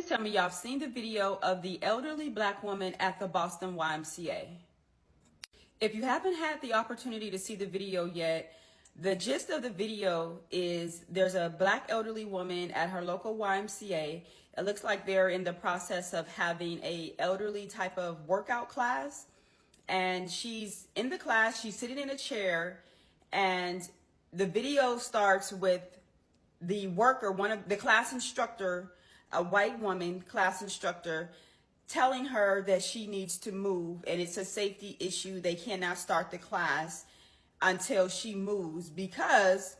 tell me y'all have seen the video of the elderly black woman at the Boston YMCA. If you haven't had the opportunity to see the video yet, the gist of the video is there's a black elderly woman at her local YMCA. It looks like they're in the process of having a elderly type of workout class. And she's in the class, she's sitting in a chair, and the video starts with the worker, one of the class instructor, a white woman class instructor, telling her that she needs to move and it's a safety issue. They cannot start the class until she moves, because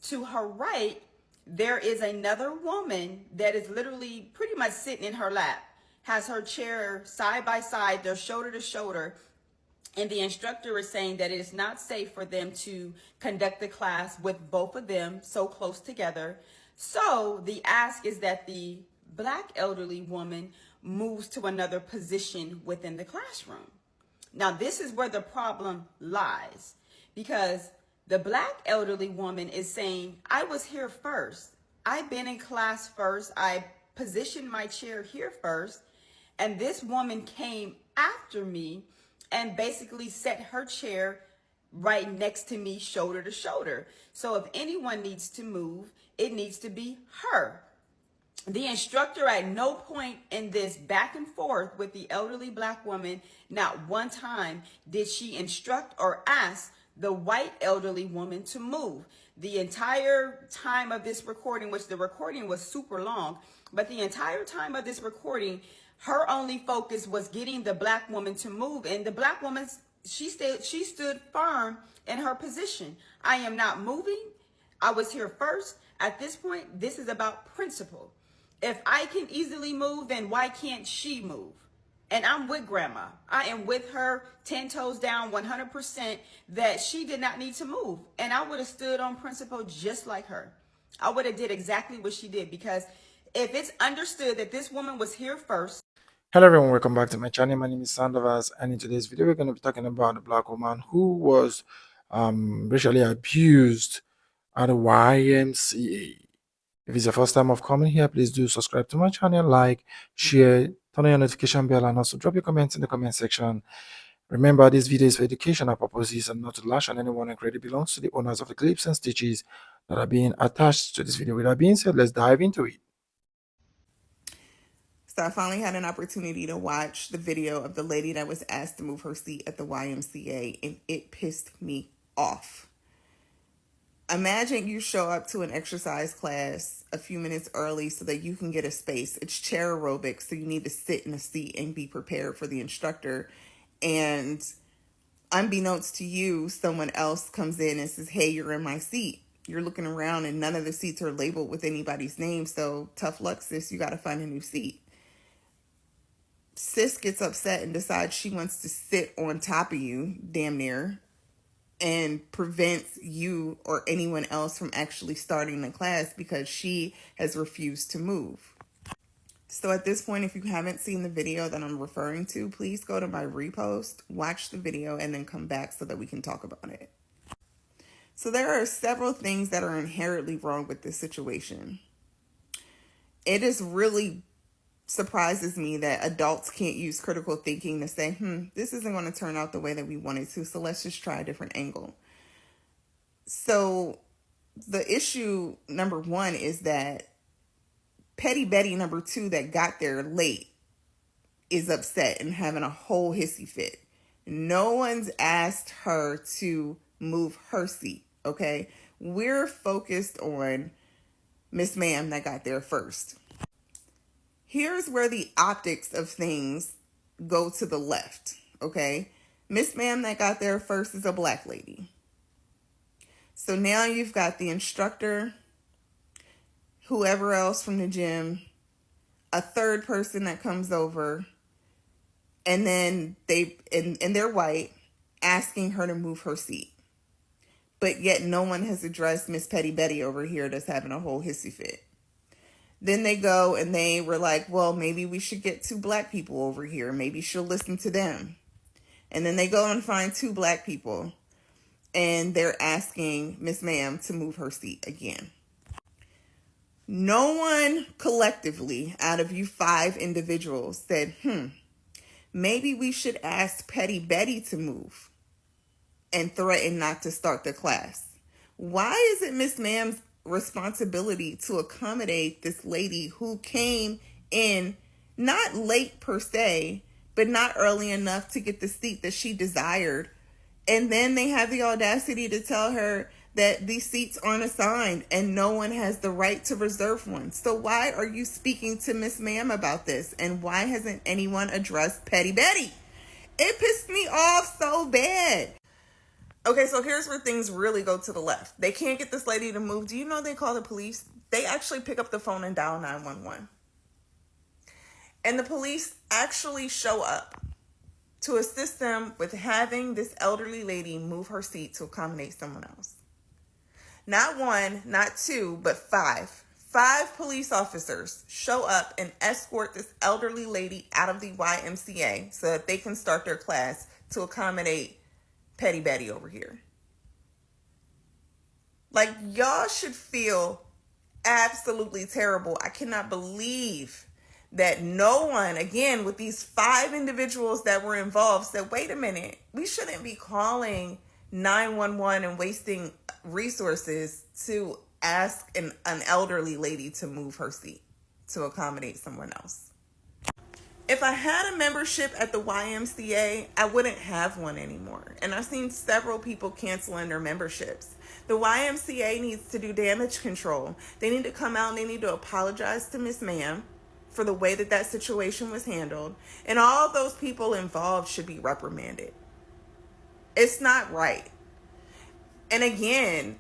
to her right, there is another woman that is literally pretty much sitting in her lap, has her chair side by side, they're shoulder to shoulder. And the instructor is saying that it is not safe for them to conduct the class with both of them so close together. So the ask is that the black elderly woman moves to another position within the classroom. Now, this is where the problem lies, because the black elderly woman is saying, I was here first. I've been in class first. I positioned my chair here first. And this woman came after me and basically set her chair right next to me, shoulder to shoulder. So if anyone needs to move, it needs to be her. The instructor at no point in this back and forth with the elderly black woman, not one time did she instruct or ask the white elderly woman to move. The entire time of this recording, which the recording was super long, but the entire time of this recording, her only focus was getting the black woman to move. And the black woman, she stood firm in her position. I am not moving. I was here first. At this point, this is about principle. If I can easily move, then why can't she move? And I'm with grandma. I am with her 10 toes down, 100%, that she did not need to move. And I would have stood on principle just like her. I would have did exactly what she did, because if it's understood that this woman was here first. Hello everyone, welcome back to my channel. My name is Sandovas, and in today's video we're going to be talking about a black woman who was racially abused at a YMCA. If it's your first time of coming here, please do subscribe to my channel, like, share, turn on your notification bell, and also drop your comments in the comment section. Remember, this video is for educational purposes and not to lash on anyone, and credit belongs to the owners of the clips and stitches that are being attached to this video. With that being said, let's dive into it. So I finally had an opportunity to watch the video of the lady that was asked to move her seat at the YMCA, and it pissed me off. Imagine you show up to an exercise class a few minutes early so that you can get a space. It's chair aerobics, so you need to sit in a seat and be prepared for the instructor. And unbeknownst to you, someone else comes in and says, hey, you're in my seat. You're looking around and none of the seats are labeled with anybody's name, so tough luck, sis, you got to find a new seat. Sis gets upset and decides she wants to sit on top of you, damn near, and prevents you or anyone else from actually starting the class because she has refused to move. So at this point, if you haven't seen the video that I'm referring to, please go to my repost, watch the video, and then come back so that we can talk about it. So there are several things that are inherently wrong with this situation. It is really surprises me that adults can't use critical thinking to say, this isn't going to turn out the way that we wanted to, so let's just try a different angle. So the issue number one is that Petty Betty number two that got there late is upset and having a whole hissy fit. No one's asked her to move her seat, okay? We're focused on Miss Ma'am that got there first. Here's where the optics of things go to the left, okay? Miss Ma'am that got there first is a black lady. So now you've got the instructor, whoever else from the gym, a third person that comes over, and then they're white, asking her to move her seat. But yet no one has addressed Miss Petty Betty over here that's having a whole hissy fit. Then they go and they were like, well, maybe we should get two black people over here. Maybe she'll listen to them. And then they go and find two black people. And they're asking Miss Ma'am to move her seat again. No one collectively out of you 5 individuals said, maybe we should ask Petty Betty to move and threaten not to start the class. Why is it Miss Ma'am's responsibility to accommodate this lady who came in not late per se, but not early enough to get the seat that she desired? And then they have the audacity to tell her that these seats aren't assigned and no one has the right to reserve one. So why are you speaking to Miss Ma'am about this? And why hasn't anyone addressed Petty Betty? It pissed me off so bad. Okay, so here's where things really go to the left. They can't get this lady to move. Do you know they call the police? They actually pick up the phone and dial 911. And the police actually show up to assist them with having this elderly lady move her seat to accommodate someone else. Not 1, not 2, but 5. 5 police officers show up and escort this elderly lady out of the YMCA so that they can start their class to accommodate Petty Betty over here. Like, y'all should feel absolutely terrible. I cannot believe that no one, again, with these 5 individuals that were involved, said, wait a minute, we shouldn't be calling 911 and wasting resources to ask an elderly lady to move her seat to accommodate someone else. If I had a membership at the YMCA, I wouldn't have one anymore. And I've seen several people canceling their memberships. The YMCA needs to do damage control. They need to come out and they need to apologize to Miss Ma'am for the way that situation was handled. And all those people involved should be reprimanded. It's not right. And again,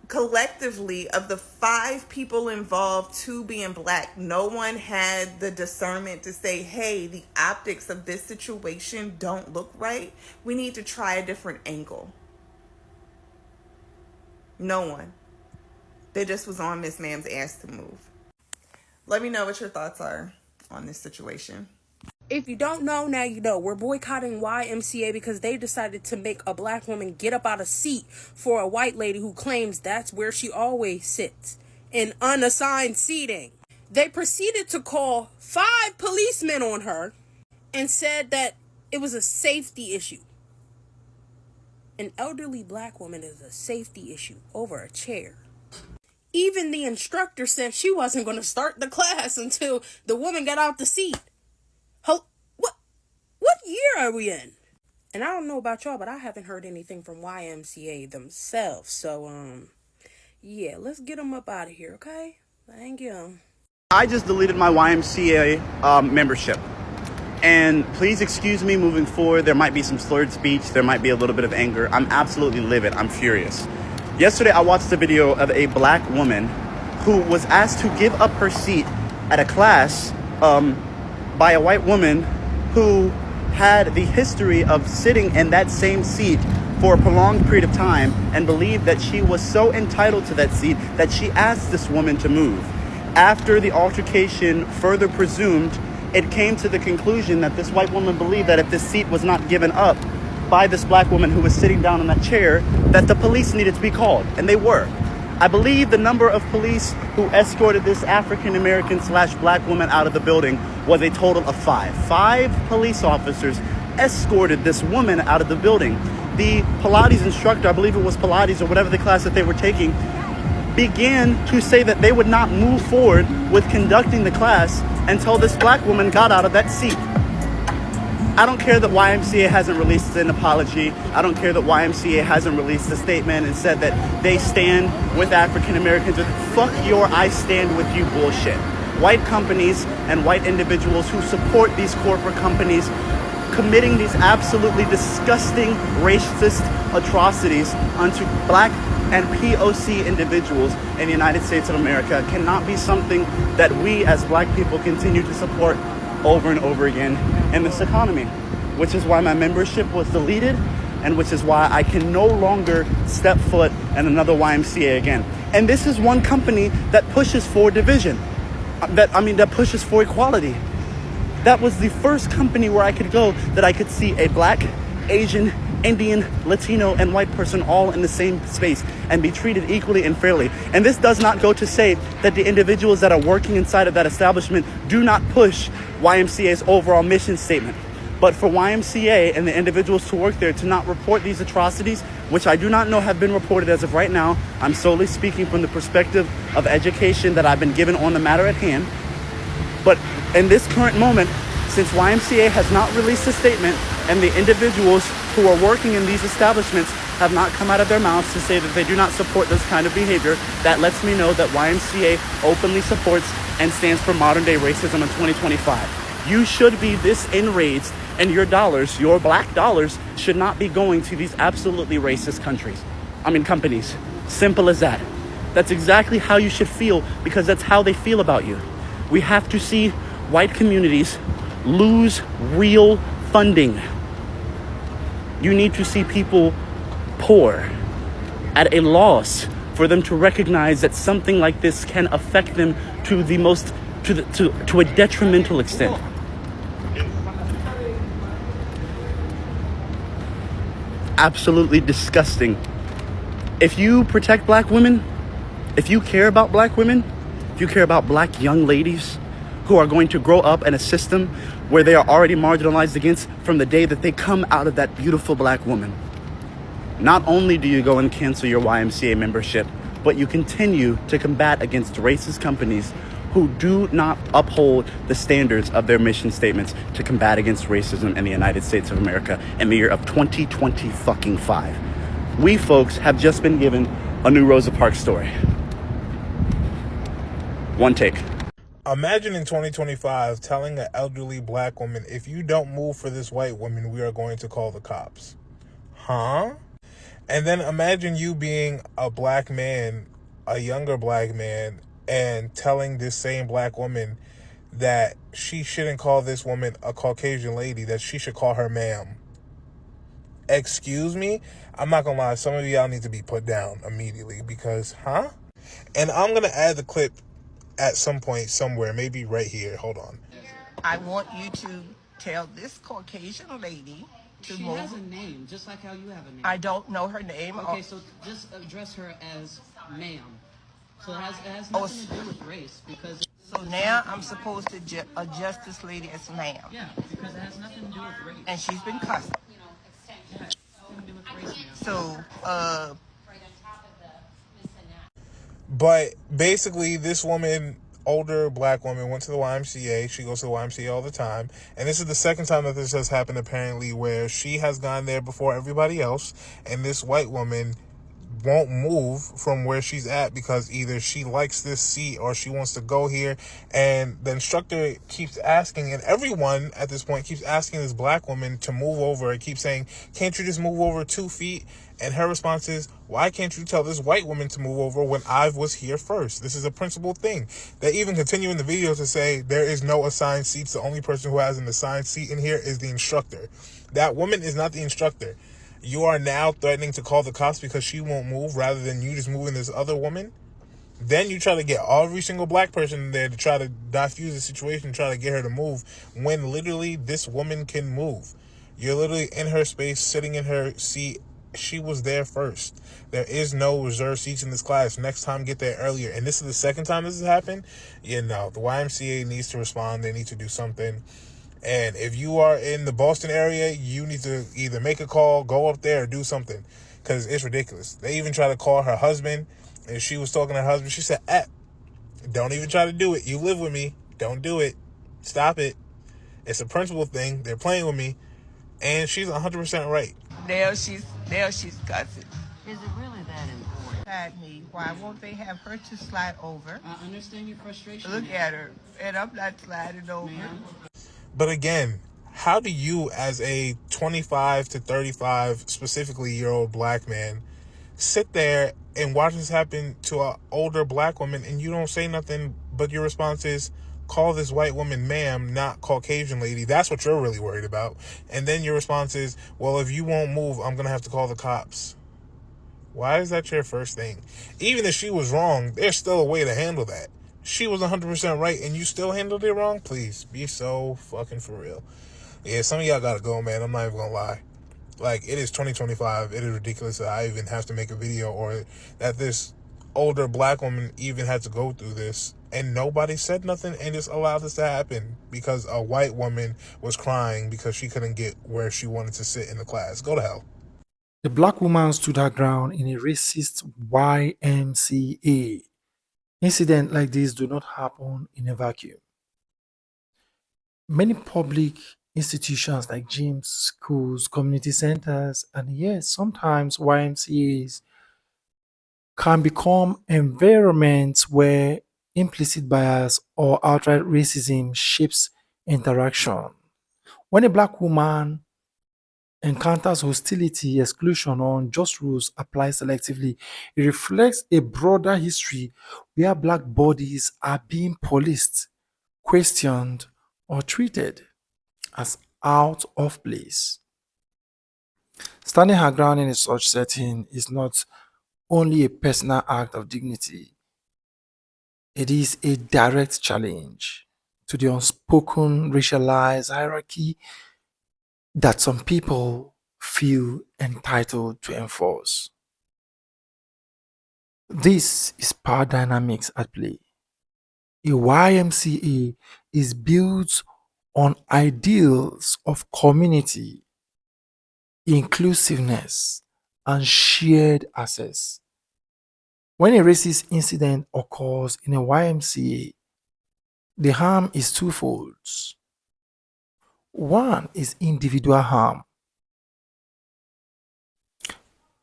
collectively, of the 5 people involved, 2 being black, no one had the discernment to say, hey, the optics of this situation don't look right. We need to try a different angle. No one. They just was on Miss Ma'am's ass to move. Let me know what your thoughts are on this situation. If you don't know, now you know. We're boycotting YMCA because they decided to make a black woman get up out of seat for a white lady who claims that's where she always sits, in unassigned seating. They proceeded to call 5 policemen on her and said that it was a safety issue. An elderly black woman is a safety issue over a chair. Even the instructor said she wasn't going to start the class until the woman got out the seat. What year are we in? And I don't know about y'all, but I haven't heard anything from YMCA themselves. So, yeah, let's get them up out of here, okay? Thank you. I just deleted my YMCA membership. And please excuse me moving forward. There might be some slurred speech. There might be a little bit of anger. I'm absolutely livid. I'm furious. Yesterday, I watched a video of a black woman who was asked to give up her seat at a class by a white woman who had the history of sitting in that same seat for a prolonged period of time and believed that she was so entitled to that seat that she asked this woman to move. After the altercation further presumed, it came to the conclusion that this white woman believed that if this seat was not given up by this black woman who was sitting down in that chair, that the police needed to be called, and they were. I believe the number of police who escorted this African-American/black woman out of the building was a total of 5. 5 police officers escorted this woman out of the building. The Pilates instructor, I believe it was Pilates or whatever the class that they were taking, began to say that they would not move forward with conducting the class until this black woman got out of that seat. I don't care that YMCA hasn't released an apology. I don't care that YMCA hasn't released a statement and said that they stand with African Americans. Fuck your I stand with you bullshit. White companies and white individuals who support these corporate companies committing these absolutely disgusting racist atrocities onto black and POC individuals in the United States of America cannot be something that we as black people continue to support over and over again in this economy, which is why my membership was deleted and which is why I can no longer step foot in another YMCA again. And this is one company that pushes for division, that pushes for equality. That was the first company where I could go that I could see a black, Asian, Indian, Latino, and white person all in the same space and be treated equally and fairly. And this does not go to say that the individuals that are working inside of that establishment do not push YMCA's overall mission statement. But for YMCA and the individuals to work there to not report these atrocities, which I do not know have been reported as of right now, I'm solely speaking from the perspective of education that I've been given on the matter at hand. But in this current moment, since YMCA has not released a statement and the individuals who are working in these establishments have not come out of their mouths to say that they do not support this kind of behavior, that lets me know that YMCA openly supports and stands for modern day racism in 2025. You should be this enraged, and your dollars, your black dollars, should not be going to these absolutely racist companies. Simple as that. That's exactly how you should feel, because that's how they feel about you. We have to see white communities lose real funding. You need to see people poor, at a loss, for them to recognize that something like this can affect them to a detrimental extent. Absolutely disgusting. If you protect black women, if you care about black women, if you care about black young ladies who are going to grow up in a system where they are already marginalized against from the day that they come out of that beautiful black woman, not only do you go and cancel your YMCA membership, but you continue to combat against racist companies who do not uphold the standards of their mission statements to combat against racism in the United States of America in the year of 2025. We folks have just been given a new Rosa Parks story. One take. Imagine in 2025 telling an elderly black woman, if you don't move for this white woman, we are going to call the cops. Huh? And then imagine you being a black man, a younger black man, and telling this same black woman that she shouldn't call this woman a Caucasian lady, that she should call her ma'am. Excuse me? I'm not gonna lie, some of y'all need to be put down immediately because, huh? And I'm gonna add the clip at some point somewhere, maybe right here. Hold on. I want you to tell this Caucasian lady to She move. has a name, just like how you have a name. I don't know her name. Okay, so just address her as ma'am. So it has nothing to do with race, because... So now I'm supposed to address this lady as ma'am. Yeah, because it has nothing to do with race. And she's been cussed. Yeah, nothing to do with race, ma'am. So, But basically, this woman, older black woman, went to the YMCA. She goes to the YMCA all the time. And this is the second time that this has happened, apparently, where she has gone there before everybody else. And this white woman won't move from where she's at because either she likes this seat or she wants to go here. And the instructor keeps asking, and everyone at this point keeps asking this black woman to move over and keeps saying, can't you just move over 2 feet? And her response is, why can't you tell this white woman to move over when I was here first? This is a principal thing. They even continue in the video to say there is no assigned seats. The only person who has an assigned seat in here is the instructor. That woman is not the instructor. You are now threatening to call the cops because she won't move rather than you just moving this other woman. Then you try to get every single black person in there to try to diffuse the situation, try to get her to move when literally this woman can move. You're literally in her space, sitting in her seat. She was there first. There is no reserved seats in this class. Next time, get there earlier. And this is the second time this has happened. You know, the YMCA needs to respond. They need to do something. And if you are in the Boston area, you need to either make a call, go up there, or do something. Because it's ridiculous. They even try to call her husband. And she was talking to her husband. She said, don't even try to do it. You live with me. Don't do it. Stop it. It's a principle thing. They're playing with me. And she's 100% right. now she's cussing Is it really that important? at me. Why won't they have her to slide over? I understand your frustration. Look at her. And I'm not sliding over. Ma'am. But again, how do you, as a 25 to 35, specifically year-old black man, sit there and watch this happen to an older black woman and you don't say nothing, but your response is, call this white woman ma'am, not Caucasian lady. That's what you're really worried about. And then your response is, well, if you won't move, I'm going to have to call the cops. Why is that your first thing? Even if she was wrong, there's still a way to handle that. She was 100% right and you still handled it wrong? Please, be so fucking for real. Yeah, some of y'all gotta go, man. I'm not even gonna lie. Like, it is 2025. It is ridiculous that I even have to make a video, or that this older black woman even had to go through this. And nobody said nothing and just allowed this to happen because a white woman was crying because she couldn't get where she wanted to sit in the class. Go to hell. The black woman stood her ground in a racist YMCA. Incidents like this do not happen in a vacuum. Many public institutions like gyms, schools, community centers, and yes, sometimes YMCAs can become environments where implicit bias or outright racism shapes interaction. When a black woman encounters hostility, exclusion, or unjust rules applied selectively, it reflects a broader history where black bodies are being policed, questioned, or treated as out of place. Standing her ground in a such setting is not only a personal act of dignity, it is a direct challenge to the unspoken racialized hierarchy that some people feel entitled to enforce. This is power dynamics at play. A YMCA is built on ideals of community, inclusiveness, and shared access. When a racist incident occurs in a YMCA, the harm is twofold. One is individual harm.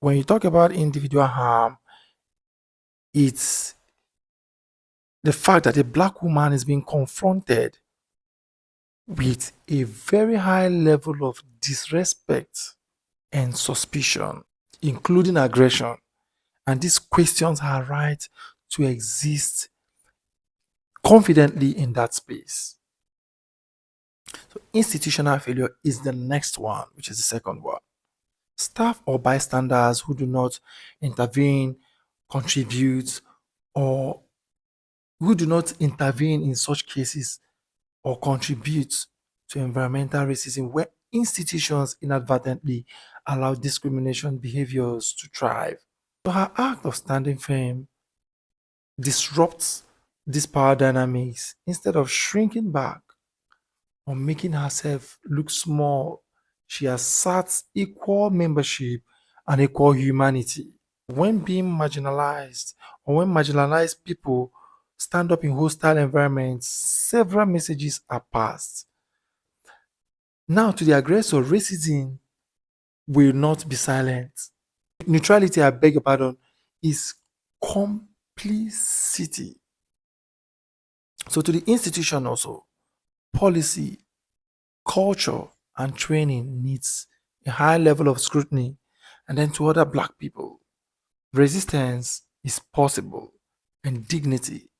When you talk about individual harm, it's the fact that a black woman is being confronted with a very high level of disrespect and suspicion, including aggression. And this questions her right to exist confidently in that space. So institutional failure is the next one, which is the second one. Staff or bystanders who do not intervene, contribute, or who do not intervene in such cases or contribute to environmental racism where institutions inadvertently allow discrimination behaviors to thrive. So her act of standing firm disrupts these power dynamics instead of shrinking back or making herself look small. She asserts equal membership and equal humanity. When being marginalized or when marginalized people stand up in hostile environments, several messages are passed. Now, to the aggressor, racism will not be silent. Neutrality, I beg your pardon, is complicity. So, to the institution also, policy, culture, and training needs a high level of scrutiny. And then to other black people, resistance is possible and dignity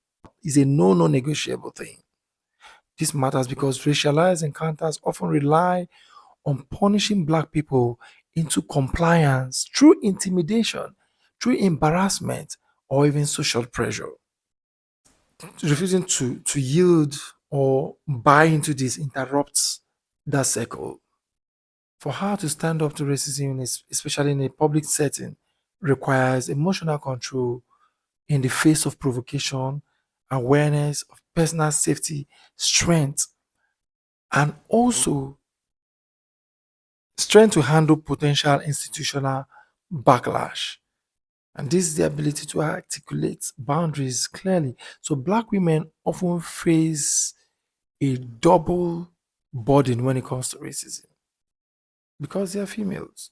is a non-negotiable thing. This matters because racialized encounters often rely on punishing black people into compliance through intimidation, through embarrassment, or even social pressure. Refusing to yield or buy into this interrupts that circle. For her to stand up to racism, especially in a public setting, requires emotional control in the face of provocation, awareness of personal safety, strength, and also strength to handle potential institutional backlash. And this is the ability to articulate boundaries clearly. So, black women often face a double burden when it comes to racism because they are females,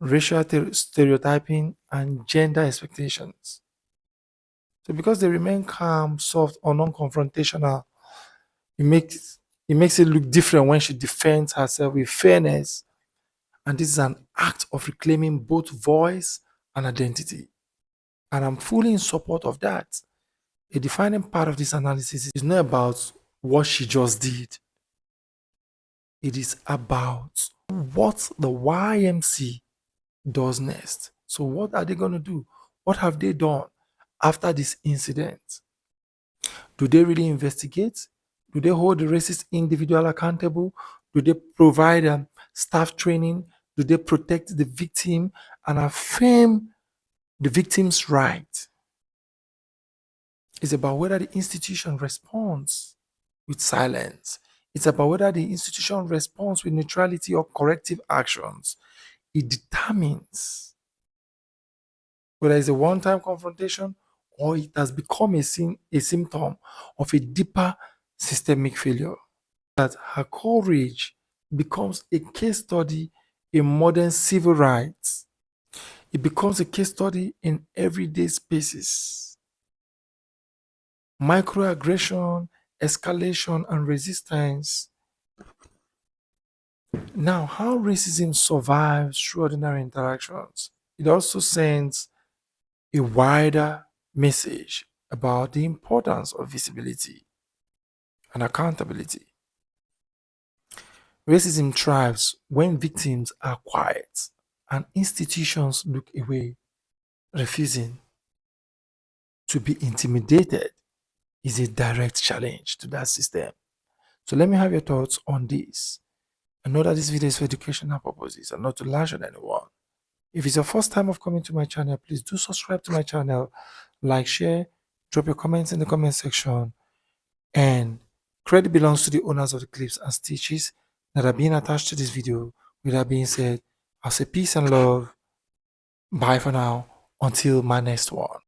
racial stereotyping, and gender expectations. So, because they remain calm, soft, or non confrontational, it makes it look different when she defends herself with fairness. And this is an act of reclaiming both voice and identity. And I'm fully in support of that. A defining part of this analysis is not about what she just did, it is about what the YMC does next. So, what are they going to do? What have they done after this incident? Do they really investigate? Do they hold the racist individual accountable? Do they provide staff training? Do they protect the victim and affirm the victim's right? It's about whether the institution responds with silence. It's about whether the institution responds with neutrality or corrective actions. It determines whether it's a one-time confrontation or it has become a symptom of a deeper systemic failure. That her courage becomes a case study in modern civil rights. It becomes a case study in everyday spaces. Microaggression, escalation, and resistance. Now, how racism survives through ordinary interactions. It also sends a wider message about the importance of visibility and accountability. Racism thrives when victims are quiet and institutions look away. Refusing to be intimidated is a direct challenge to that system. So let me have your thoughts on this. I know that this video is for educational purposes and not to lash on anyone. If it's your first time of coming to my channel, please do subscribe to my channel, like, share, drop your comments in the comment section, and credit belongs to the owners of the clips and stitches that are being attached to this video. With that being said, I'll say peace and love. Bye for now. Until my next one.